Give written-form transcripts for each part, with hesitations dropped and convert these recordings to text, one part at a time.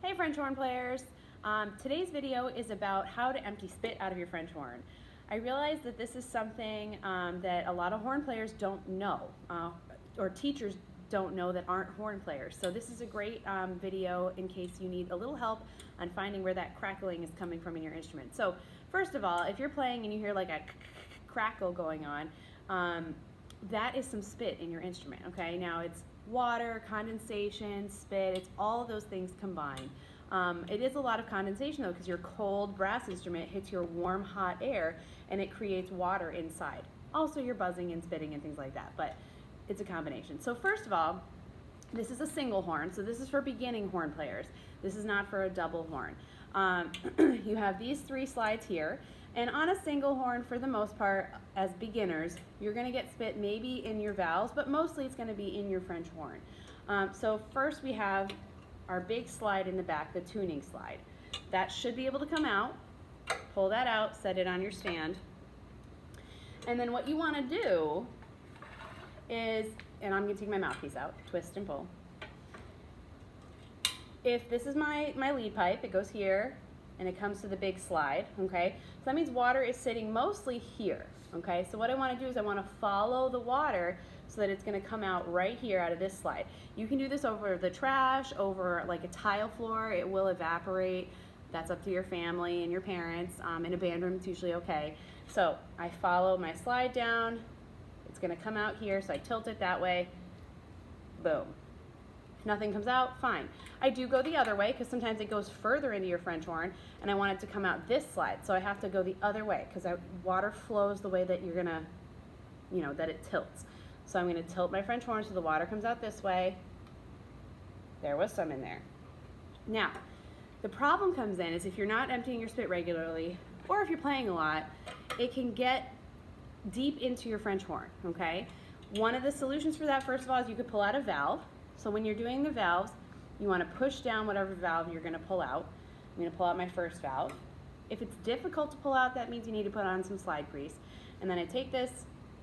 Hey French horn players! Today's video is about how to empty spit out of your French horn. I realize that this is something that a lot of horn players don't know, or teachers don't know that aren't horn players. So this is a great video in case you need a little help on finding where that crackling is coming from in your instrument. So first of all, if you're playing and you hear like a crackle going on, that is some spit in your instrument, okay? Now it's water, condensation, spit, it's all of those things combined. It is a lot of condensation though, because your cold brass instrument hits your warm hot air and it creates water inside. Also you're buzzing and spitting and things like that, but it's a combination. So first of all, this is a single horn, so this is for beginning horn players. This is not for a double horn. You have these three slides here, and on a single horn, for the most part, as beginners, you're going to get spit maybe in your valves, but mostly it's going to be in your French horn. So first we have our big slide in the back, the tuning slide. That should be able to come out. Pull that out, set it on your stand. And then what you want to do is, and I'm going to take my mouthpiece out, twist and pull. If this is my lead pipe, it goes here and it comes to the big slide, okay? So that means water is sitting mostly here, okay? So what I want to do is I want to follow the water so that it's going to come out right here out of this slide. You can do this over the trash, over like a tile floor. It will evaporate. That's up to your family and your parents. In a band room, it's usually okay. So I follow my slide down. It's going to come out here, so I tilt it that way. Boom. If nothing comes out, fine. I do go the other way because sometimes it goes further into your French horn and I want it to come out this slide. So I have to go the other way because water flows the way that you're going to, that it tilts. So I'm going to tilt my French horn so the water comes out this way. There was some in there. Now, the problem comes in is if you're not emptying your spit regularly, or if you're playing a lot, it can get deep into your French horn, okay? One of the solutions for that, first of all, is you could pull out a valve. So when you're doing the valves, you want to push down whatever valve you're going to pull out. I'm going to pull out my first valve. If it's difficult to pull out, that means you need to put on some slide grease. And then I take this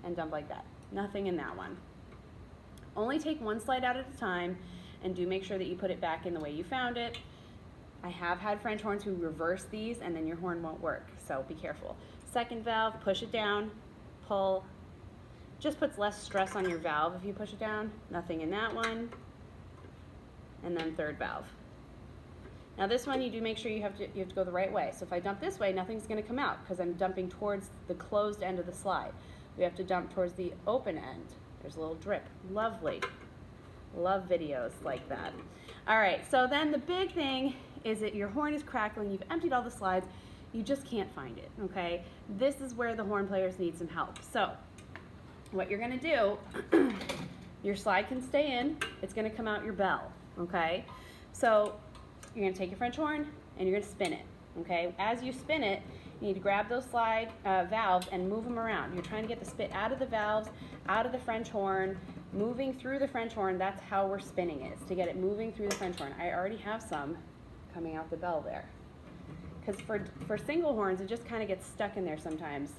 and dump like that. Nothing in that one. Only take one slide out at a time, and do make sure that you put it back in the way you found it. I have had French horns who reverse these and then your horn won't work, so be careful. Second valve, push it down, pull. Just puts less stress on your valve if you push it down. Nothing in that one. And then third valve. Now this one you do make sure you have to go the right way. So if I dump this way, nothing's going to come out because I'm dumping towards the closed end of the slide. We have to dump towards the open end. There's a little drip. Lovely. Love videos like that. All right, so then the big thing is that your horn is crackling. You've emptied all the slides. You just can't find it, okay? This is where the horn players need some help. So what you're going to do, your slide can stay in. It's going to come out your bell, okay? So you're going to take your French horn and you're going to spin it, okay? As you spin it, you need to grab those slide valves and move them around. You're trying to get the spit out of the valves, out of the French horn, moving through the French horn. That's how we're spinning it, is to get it moving through the French horn. I already have some coming out the bell there. Because for single horns, it just kind of gets stuck in there sometimes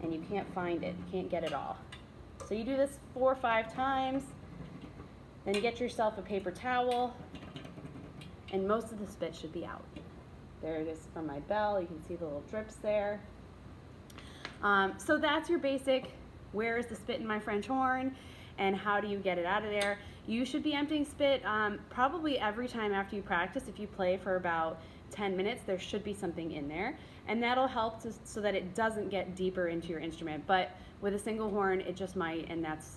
and you can't find it, you can't get it all. So you do this 4 or 5 times, then you get yourself a paper towel, and most of the spit should be out. There it is from my bell, you can see the little drips there. So that's your basic, where is the spit in my French horn, and how do you get it out of there. You should be emptying spit probably every time after you practice. If you play for about 10 minutes, there should be something in there, and that'll help so that it doesn't get deeper into your instrument. But with a single horn, it just might, and that's,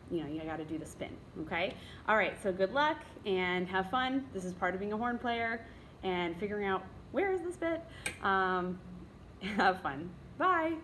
you got to do the spin, okay? All right, so good luck and have fun. This is part of being a horn player and figuring out where is the spit. Have fun. Bye.